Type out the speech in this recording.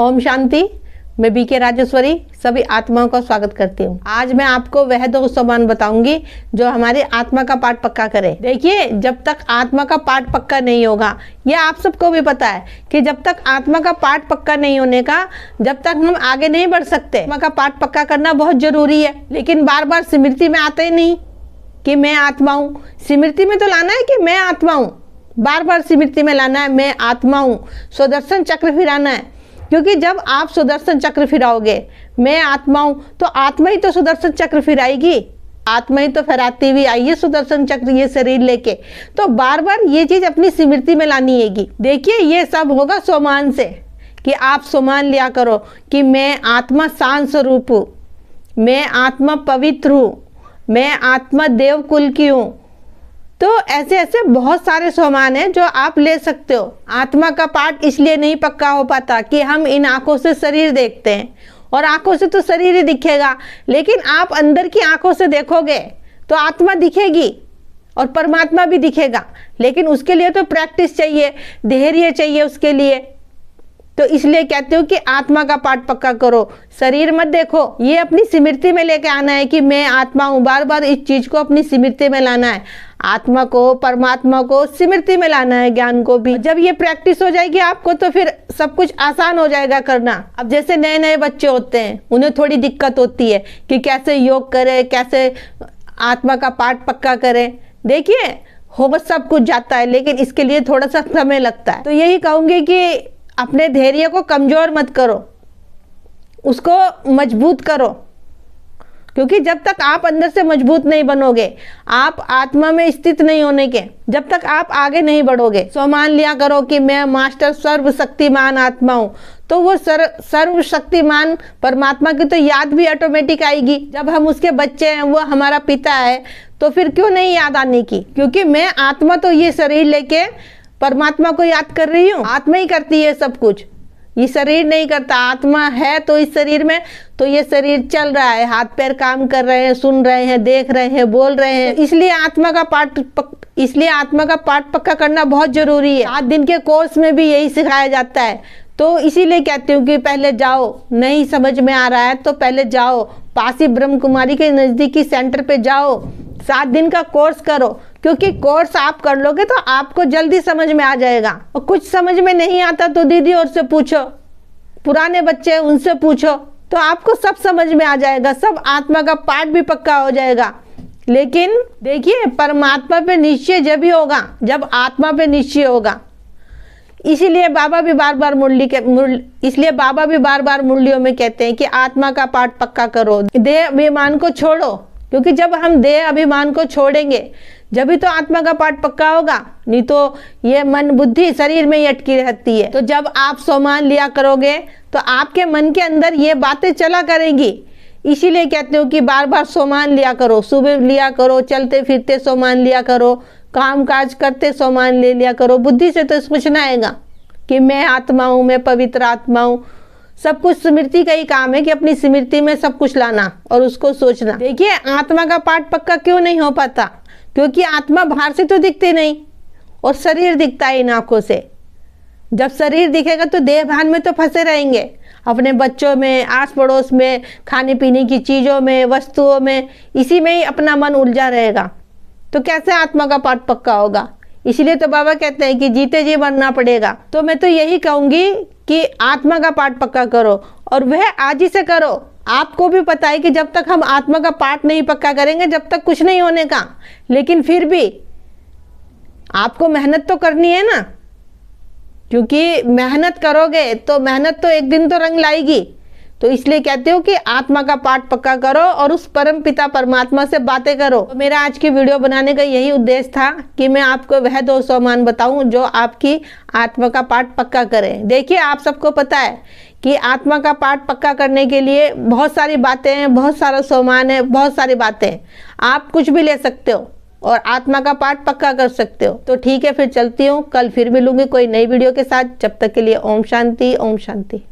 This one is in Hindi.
ओम शांति। मैं बीके राजेश्वरी सभी आत्माओं का स्वागत करती हूँ। आज मैं आपको वह 2 सोमान बताऊंगी जो हमारी आत्मा का पाठ पक्का करे। देखिए, जब तक आत्मा का पाठ पक्का नहीं होगा, यह आप सबको भी पता है कि जब तक आत्मा का पाठ पक्का नहीं होने का, जब तक हम आगे नहीं बढ़ सकते। आत्मा का पाठ पक्का करना बहुत जरूरी है, लेकिन बार बार स्मृति में आता ही नहीं कि मैं आत्मा हूँ। स्मृति में तो लाना है कि मैं आत्मा हूँ, बार बार स्मृति में लाना है मैं आत्मा हूँ। सुदर्शन चक्र फिराना है, क्योंकि जब आप सुदर्शन चक्र फिराओगे मैं आत्मा हूं, तो आत्मा ही तो सुदर्शन चक्र फिराएगी, आत्मा ही तो फहराती हुई आई है सुदर्शन चक्र ये शरीर लेके। तो बार बार ये चीज अपनी स्मृति में लानी हैगी। देखिए, ये सब होगा सोमान से कि आप सोमान लिया करो कि मैं आत्मा शांत स्वरूप हूँ, मैं आत्मा पवित्र हूँ, मैं आत्मा देव कुल की हूँ। तो ऐसे ऐसे बहुत सारे सोमान हैं जो आप ले सकते हो। आत्मा का पाठ इसलिए नहीं पक्का हो पाता कि हम इन आंखों से शरीर देखते हैं, और आंखों से तो शरीर ही दिखेगा, लेकिन आप अंदर की आंखों से देखोगे तो आत्मा दिखेगी और परमात्मा भी दिखेगा। लेकिन उसके लिए तो प्रैक्टिस चाहिए, धैर्य चाहिए उसके लिए। तो इसलिए कहते हो कि आत्मा का पाठ पक्का करो, शरीर मत देखो। ये अपनी स्मृति में लेके आना है कि मैं आत्मा हूँ। बार बार इस चीज को अपनी स्मृति में लाना है, आत्मा को परमात्मा को स्मृति में लाना है, ज्ञान को भी। जब ये प्रैक्टिस हो जाएगी आपको, तो फिर सब कुछ आसान हो जाएगा करना। अब जैसे नए नए बच्चे होते हैं, उन्हें थोड़ी दिक्कत होती है कि कैसे योग करें, कैसे आत्मा का पाठ पक्का करें। देखिए, हो सब कुछ जाता है, लेकिन इसके लिए थोड़ा सा समय लगता है। तो यही कहूंगी कि अपने धैर्य को कमजोर मत करो, उसको मजबूत करो, क्योंकि जब तक आप अंदर से मजबूत नहीं बनोगे, आप आत्मा में स्थित नहीं होने के, जब तक आप आगे नहीं बढ़ोगे। सो मान लिया करो कि मैं मास्टर सर्वशक्तिमान आत्मा हूँ, तो वो सर्वशक्तिमान परमात्मा की तो याद भी ऑटोमेटिक आएगी। जब हम उसके बच्चे हैं, वो हमारा पिता है, तो फिर क्यों नहीं याद आने की, क्योंकि मैं आत्मा तो ये शरीर लेके परमात्मा को याद कर रही हूँ। आत्मा ही करती है सब कुछ, ये शरीर नहीं करता। आत्मा है तो इस शरीर में, तो ये शरीर चल रहा है, हाथ पैर काम कर रहे हैं, सुन रहे हैं, देख रहे हैं, बोल रहे हैं। इसलिए आत्मा का पाठ पक्का करना बहुत जरूरी है। 7 दिन के कोर्स में भी यही सिखाया जाता है। तो इसीलिए कहती हूँ कि पहले जाओ, नहीं समझ में आ रहा है तो पहले जाओ, पासी ब्रह्म कुमारी के नजदीकी सेंटर पे जाओ, 7 दिन का कोर्स करो, क्योंकि कोर्स आप कर लोगे तो आपको जल्दी समझ में आ जाएगा। और कुछ समझ में नहीं आता तो दीदी और से पूछो, पुराने बच्चे उनसे पूछो, तो आपको सब समझ में आ जाएगा, सब आत्मा का पाठ भी पक्का हो जाएगा। लेकिन देखिए, परमात्मा पे निश्चय जब ही होगा जब आत्मा पे निश्चय होगा। इसीलिए बाबा भी बार बार मुरलियों में कहते हैं कि आत्मा का पाठ पक्का करो, देह अभिमान को छोड़ो, क्योंकि जब हम देह अभिमान को छोड़ेंगे जब भी तो आत्मा का पाठ पक्का होगा, नहीं तो ये मन बुद्धि शरीर में ही अटकी रहती है। तो जब आप सोमान लिया करोगे तो आपके मन के अंदर ये बातें चला करेंगी। इसीलिए कहते हो कि बार बार सोमान लिया करो, सुबह लिया करो, चलते फिरते सोमान लिया करो, काम काज करते सोमान ले लिया करो। बुद्धि से तो कुछ ना आएगा कि मैं आत्मा हूँ, मैं पवित्र आत्मा हूँ। सब कुछ स्मृति का ही काम है कि अपनी स्मृति में सब कुछ लाना और उसको सोचना। देखिए, आत्मा का पाठ पक्का क्यों नहीं हो पाता, क्योंकि आत्मा बाहर से तो दिखती नहीं और शरीर दिखता है इन आंखों से। जब शरीर दिखेगा तो देह भान में तो फंसे रहेंगे, अपने बच्चों में, आस पड़ोस में, खाने पीने की चीज़ों में, वस्तुओं में, इसी में ही अपना मन उलझा रहेगा। तो कैसे आत्मा का पाठ पक्का होगा। इसलिए तो बाबा कहते हैं कि जीते जी मरना पड़ेगा। तो मैं तो यही कहूँगी कि आत्मा का पाठ पक्का करो, और वह आज ही से करो। आपको भी पता है कि जब तक हम आत्मा का पाठ नहीं पक्का करेंगे, जब तक कुछ नहीं होने का। लेकिन फिर भी आपको मेहनत तो करनी है ना, क्योंकि मेहनत करोगे तो मेहनत तो एक दिन तो रंग लाएगी। तो इसलिए कहते हो कि आत्मा का पाठ पक्का करो और उस परम पिता परमात्मा से बातें करो। तो मेरा आज की वीडियो बनाने का यही उद्देश्य था कि मैं आपको वह 2 सोमान बताऊं जो आपकी आत्मा का पाठ पक्का करें। देखिए, आप सबको पता है कि आत्मा का पाठ पक्का करने के लिए बहुत सारी बातें हैं, बहुत सारा सोमान है, बहुत सारी बातें हैं। आप कुछ भी ले सकते हो और आत्मा का पाठ पक्का कर सकते हो। तो ठीक है, फिर चलती हूँ, कल फिर मिलूंगी कोई नई वीडियो के साथ। जब तक के लिए ओम शांति, ओम शांति।